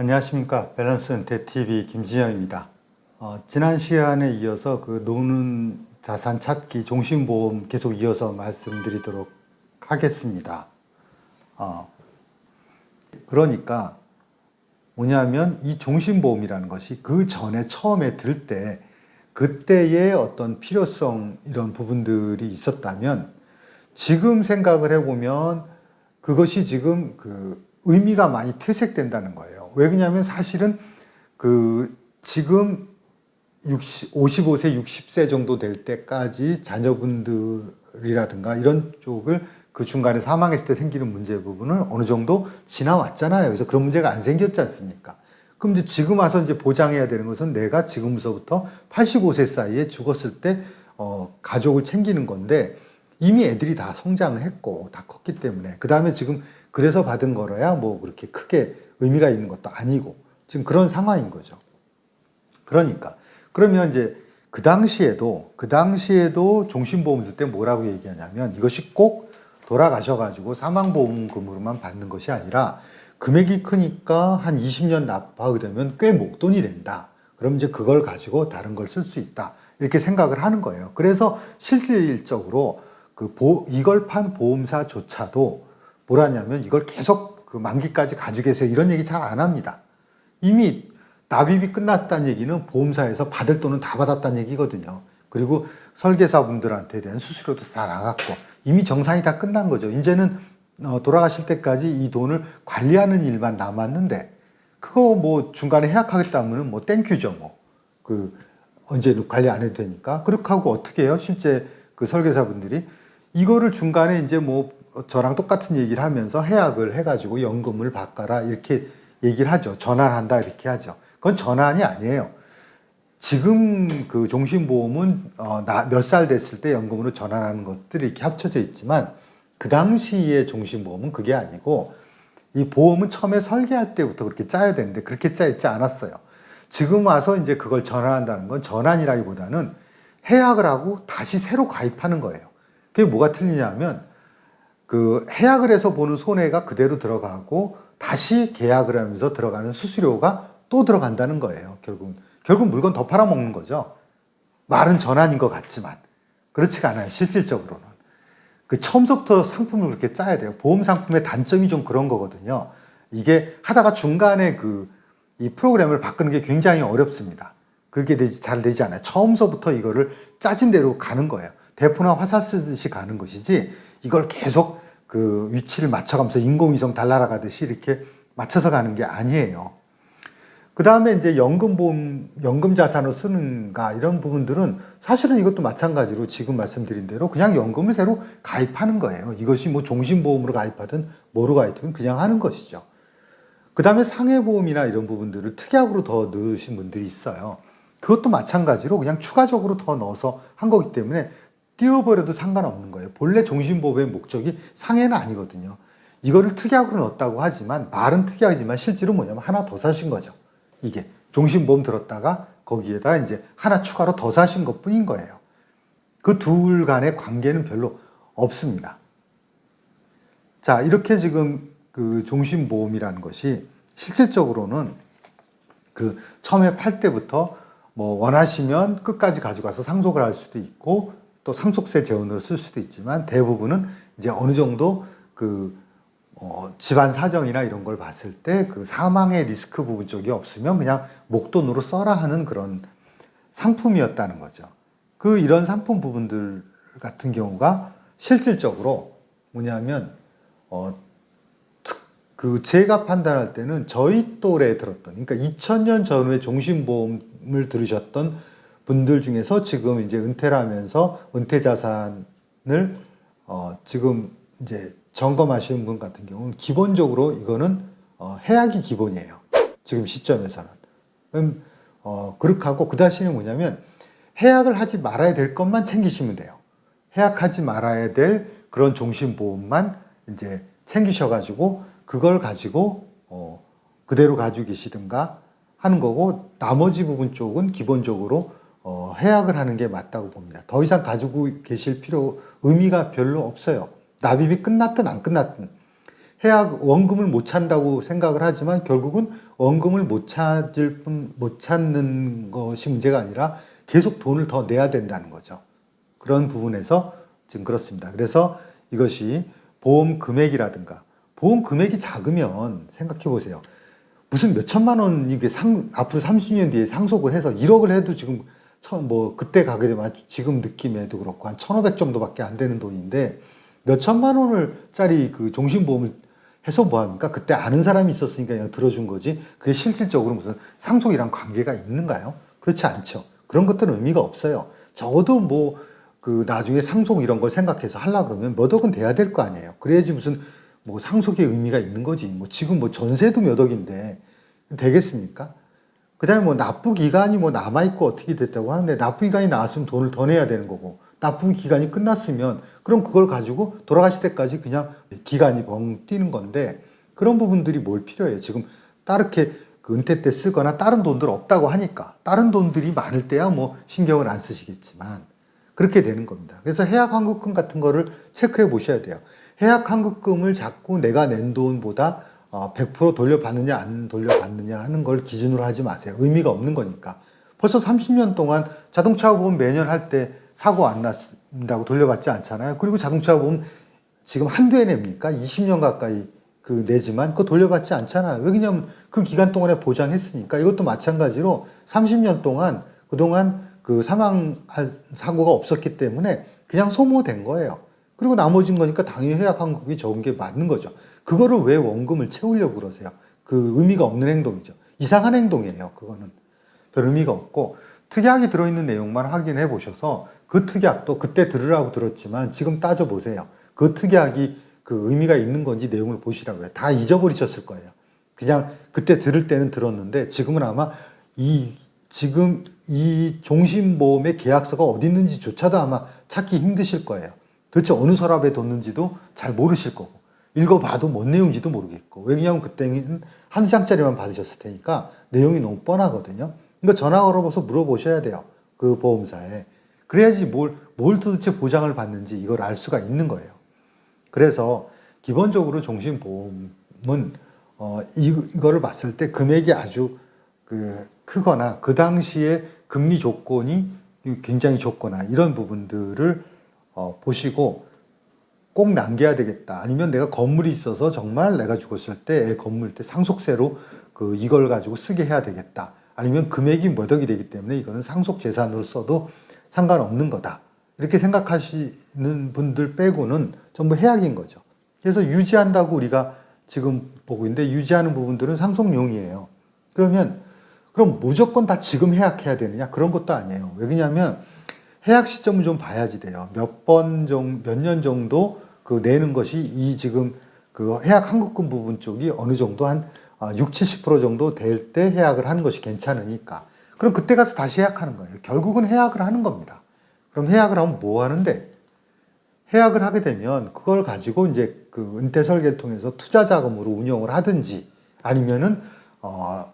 안녕하십니까. 밸런스 은퇴 TV 김진영입니다. 지난 시간에 이어서 그 노는 자산 찾기 종신보험 계속 이어서 말씀드리도록 하겠습니다. 그러니까 뭐냐면 이 종신보험이라는 것이 그 전에 처음에 들 때 그때의 어떤 필요성 이런 부분들이 있었다면 지금 생각을 해보면 그것이 지금 그 의미가 많이 퇴색된다는 거예요. 왜 그러냐면 사실은 그 지금 55세, 60세 정도 될 때까지 자녀분들이라든가 이런 쪽을 그 중간에 사망했을 때 생기는 문제 부분을 어느 정도 지나왔잖아요. 그래서 그런 문제가 안 생겼지 않습니까? 그럼 이제 지금 와서 이제 보장해야 되는 것은 내가 지금부터 85세 사이에 죽었을 때 가족을 챙기는 건데 이미 애들이 다 성장을 했고 다 컸기 때문에 그 다음에 지금 그래서 받은 거라야 뭐 그렇게 크게 의미가 있는 것도 아니고 지금 그런 상황인 거죠. 그러니까 그러면 이제 그 당시에도 종신보험 들 때 뭐라고 얘기하냐면 이것이 꼭 돌아가셔가지고 사망보험금으로만 받는 것이 아니라 금액이 크니까 한 20년 납부하게 되면 꽤 목돈이 된다. 그럼 이제 그걸 가지고 다른 걸 쓸 수 있다. 이렇게 생각을 하는 거예요. 그래서 실질적으로 이걸 판 보험사조차도 뭐라냐면 이걸 계속 그 만기까지 가지고 계세요. 이런 얘기 잘 안 합니다. 이미 납입이 끝났다는 얘기는 보험사에서 받을 돈은 다 받았다는 얘기거든요. 그리고 설계사분들한테 대한 수수료도 다 나갔고 이미 정산이 다 끝난 거죠. 이제는 돌아가실 때까지 이 돈을 관리하는 일만 남았는데 그거 뭐 중간에 해약하겠다면 뭐 땡큐죠. 뭐 언제 관리 안 해도 되니까. 그렇게 하고 어떻게 해요? 실제 그 설계사분들이 이거를 중간에 이제 뭐 저랑 똑같은 얘기를 하면서 해약을 해가지고 연금을 바꿔라 이렇게 얘기를 하죠. 전환한다 이렇게 하죠. 그건 전환이 아니에요. 지금 그 종신보험은 몇 살 됐을 때 연금으로 전환하는 것들이 이렇게 합쳐져 있지만 그 당시의 종신보험은 그게 아니고 이 보험은 처음에 설계할 때부터 그렇게 짜야 되는데 그렇게 짜 있지 않았어요. 지금 와서 이제 그걸 전환한다는 건 전환이라기보다는 해약을 하고 다시 새로 가입하는 거예요. 그게 뭐가 틀리냐면 그 해약을 해서 보는 손해가 그대로 들어가고 다시 계약을 하면서 들어가는 수수료가 또 들어간다는 거예요. 결국 물건 더 팔아먹는 거죠. 말은 전환인 것 같지만 그렇지가 않아요. 실질적으로는. 그 처음부터 상품을 그렇게 짜야 돼요. 보험 상품의 단점이 좀 그런 거거든요. 이게 하다가 중간에 이 프로그램을 바꾸는 게 굉장히 어렵습니다. 그게 잘 되지 않아요. 처음서부터 이거를 짜진 대로 가는 거예요. 대포나 화살 쓰듯이 가는 것이지 이걸 계속 그 위치를 맞춰가면서 인공위성 달날아가듯이 이렇게 맞춰서 가는 게 아니에요. 그 다음에 이제 연금 자산으로 쓰는가 이런 부분들은 사실은 이것도 마찬가지로 지금 말씀드린 대로 그냥 연금을 새로 가입하는 거예요. 이것이 뭐 종신보험으로 가입하든 뭐로 가입하든 그냥 하는 것이죠. 그 다음에 상해보험이나 이런 부분들을 특약으로 더 넣으신 분들이 있어요. 그것도 마찬가지로 그냥 추가적으로 더 넣어서 한 거기 때문에 띄워버려도 상관없는 거예요. 본래 종신보험의 목적이 상해는 아니거든요. 이거를 특약으로 넣었다고 하지만 말은 특약이지만 실제로 뭐냐면 하나 더 사신 거죠. 이게 종신보험 들었다가 거기에다 이제 하나 추가로 더 사신 것 뿐인 거예요. 그 둘 간의 관계는 별로 없습니다. 자, 이렇게 지금 그 종신보험이라는 것이 실질적으로는 그 처음에 팔 때부터 뭐 원하시면 끝까지 가져가서 상속을 할 수도 있고 또 상속세 재원으로 쓸 수도 있지만 대부분은 이제 어느 정도 집안 사정이나 이런 걸 봤을 때 그 사망의 리스크 부분 쪽이 없으면 그냥 목돈으로 써라 하는 그런 상품이었다는 거죠. 이런 상품 부분들 같은 경우가 실질적으로 뭐냐면 제가 판단할 때는 저희 또래에 들었던, 그러니까 2000년 전후에 종신보험을 들으셨던 분들 중에서 지금 이제 은퇴를 하면서 은퇴 자산을 지금 이제 점검하시는 분 같은 경우는 기본적으로 이거는 해약이 기본이에요. 지금 시점에서는. 그렇게 하고 그 다시는 뭐냐면 해약을 하지 말아야 될 것만 챙기시면 돼요. 해약하지 말아야 될 그런 종신보험만 이제 챙기셔가지고 그걸 가지고 그대로 가지고 계시든가 하는 거고 나머지 부분 쪽은 기본적으로 해약을 하는 게 맞다고 봅니다. 더 이상 가지고 계실 의미가 별로 없어요. 납입이 끝났든 안 끝났든 해약 원금을 못 찬다고 생각을 하지만 결국은 원금을 못 찾는 것이 문제가 아니라 계속 돈을 더 내야 된다는 거죠. 그런 부분에서 지금 그렇습니다. 그래서 이것이 보험 금액이라든가 보험 금액이 작으면 생각해 보세요. 무슨 몇 천만 원 이게 앞으로 30년 뒤에 상속을 해서 1억을 해도 지금 그때 가게 되면 지금 느낌에도 그렇고 한 1,500 정도밖에 안 되는 돈인데 몇 천만 원짜리 그 종신보험을 해서 뭐합니까? 그때 아는 사람이 있었으니까 그냥 들어준 거지 그게 실질적으로 무슨 상속이랑 관계가 있는가요? 그렇지 않죠. 그런 것들은 의미가 없어요. 적어도 그 나중에 상속 이런 걸 생각해서 하려고 그러면 몇 억은 돼야 될 거 아니에요. 그래야지 무슨 상속의 의미가 있는 거지. 지금 전세도 몇 억인데 되겠습니까? 그 다음에 납부 기간이 남아있고 어떻게 됐다고 하는데 납부 기간이 나왔으면 돈을 더 내야 되는 거고 납부 기간이 끝났으면 그럼 그걸 가지고 돌아가실 때까지 그냥 기간이 벙 뛰는 건데 그런 부분들이 뭘 필요해요. 지금 따르게 그 은퇴 때 쓰거나 다른 돈들 없다고 하니까 다른 돈들이 많을 때야 신경을 안 쓰시겠지만 그렇게 되는 겁니다. 그래서 해약환급금 같은 거를 체크해 보셔야 돼요. 해약환급금을 자꾸 내가 낸 돈보다 100% 돌려받느냐 안 돌려받느냐 하는 걸 기준으로 하지 마세요. 의미가 없는 거니까. 벌써 30년 동안 자동차 보험 매년 할 때 사고 안 났다고 돌려받지 않잖아요. 그리고 자동차 보험 지금 한두 해 냅니까? 20년 가까이 내지만 그거 돌려받지 않잖아요. 왜냐면 그 기간 동안에 보장했으니까. 이것도 마찬가지로 30년 동안 그동안 그 사고가 없었기 때문에 그냥 소모된 거예요. 그리고 나머진 거니까 당연히 해약환급이 적은 게 맞는 거죠. 그거를 왜 원금을 채우려고 그러세요? 그 의미가 없는 행동이죠. 이상한 행동이에요. 그거는 별 의미가 없고 특약이 들어있는 내용만 확인해 보셔서 그 특약도 그때 들으라고 들었지만 지금 따져보세요. 그 특약이 그 의미가 있는 건지 내용을 보시라고요. 다 잊어버리셨을 거예요. 그냥 그때 들을 때는 들었는데 지금은 아마 지금 이 종신보험의 계약서가 어디 있는지조차도 아마 찾기 힘드실 거예요. 도대체 어느 서랍에 뒀는지도 잘 모르실 거고 읽어봐도 뭔 내용인지도 모르겠고 왜냐하면 그때는 한 장짜리만 받으셨을 테니까 내용이 너무 뻔하거든요. 그러니까 전화 걸어봐서 물어보셔야 돼요. 그 보험사에. 그래야지 뭘 도대체 보장을 받는지 이걸 알 수가 있는 거예요. 그래서 기본적으로 종신보험은 이거를 봤을 때 금액이 아주 크거나 그 당시에 금리 조건이 굉장히 좋거나 이런 부분들을 보시고 꼭 남겨야 되겠다. 아니면 내가 건물이 있어서 정말 내가 죽었을 때 건물 때 상속세로 이걸 가지고 쓰게 해야 되겠다. 아니면 금액이 몇 억이 되기 때문에 이거는 상속 재산으로 써도 상관없는 거다. 이렇게 생각하시는 분들 빼고는 전부 해약인 거죠. 그래서 유지한다고 우리가 지금 보고 있는데 유지하는 부분들은 상속용이에요. 그럼 무조건 다 지금 해약해야 되느냐? 그런 것도 아니에요. 왜냐하면 해약 시점을 좀 봐야지 돼요. 몇 년 정도 내는 것이 지금 해약 환급금 부분 쪽이 어느 정도 한 60-70% 정도 될 때 해약을 하는 것이 괜찮으니까. 그럼 그때 가서 다시 해약하는 거예요. 결국은 해약을 하는 겁니다. 그럼 해약을 하면 뭐 하는데? 해약을 하게 되면 그걸 가지고 이제 은퇴 설계를 통해서 투자 자금으로 운용을 하든지 아니면은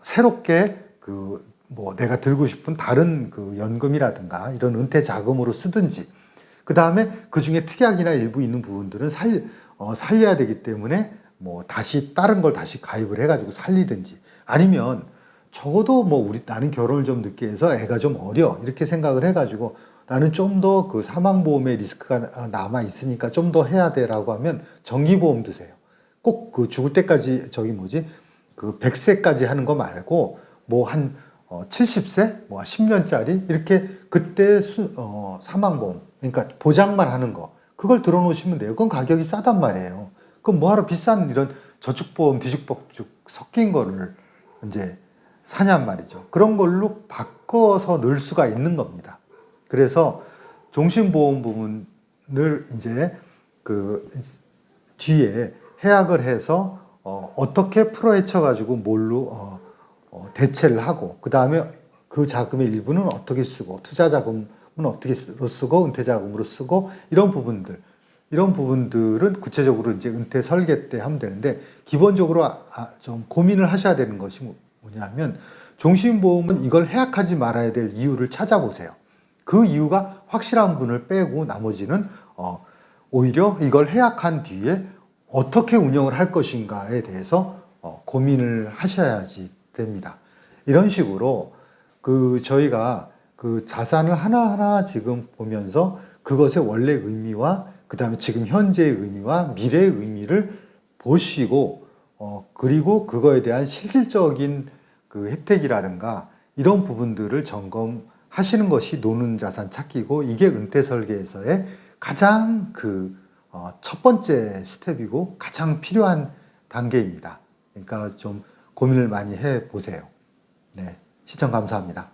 새롭게 내가 들고 싶은 다른 연금이라든가 이런 은퇴 자금으로 쓰든지 그 다음에 그 중에 특약이나 일부 있는 부분들은 살려야 되기 때문에 다시 다른 걸 다시 가입을 해가지고 살리든지 아니면 적어도 나는 결혼을 좀 늦게 해서 애가 좀 어려 이렇게 생각을 해가지고 나는 좀 더 사망보험의 리스크가 남아 있으니까 좀 더 해야 돼라고 하면 정기보험 드세요. 꼭 죽을 때까지 100세까지 하는 거 말고 한 70세, 10년짜리 이렇게 그때 사망보험 그러니까 보장만 하는 거 그걸 들어놓으시면 돼요. 그건 가격이 싸단 말이에요. 그럼 뭐하러 비싼 이런 저축보험, 뒤죽박죽 섞인 거를 이제 사냔 말이죠. 그런 걸로 바꿔서 넣을 수가 있는 겁니다. 그래서 종신보험 부분을 이제 뒤에 해약을 해서 어떻게 풀어헤쳐가지고 뭘로 대체를 하고 그 다음에 그 자금의 일부는 어떻게 쓰고 투자 자금은 어떻게 쓰고 은퇴 자금으로 쓰고 이런 부분들은 구체적으로 이제 은퇴 설계 때 하면 되는데 기본적으로 좀 고민을 하셔야 되는 것이 뭐냐면 종신보험은 이걸 해약하지 말아야 될 이유를 찾아보세요. 그 이유가 확실한 분을 빼고 나머지는 오히려 이걸 해약한 뒤에 어떻게 운영을 할 것인가에 대해서 고민을 하셔야지 됩니다. 이런 식으로 저희가 그 자산을 하나하나 지금 보면서 그것의 원래 의미와 그 다음에 지금 현재의 의미와 미래의 의미를 보시고 그리고 그거에 대한 실질적인 그 혜택이라든가 이런 부분들을 점검하시는 것이 노는 자산 찾기고, 이게 은퇴 설계에서의 가장 첫 번째 스텝이고 가장 필요한 단계입니다. 그러니까 좀 고민을 많이 해 보세요. 네, 시청 감사합니다.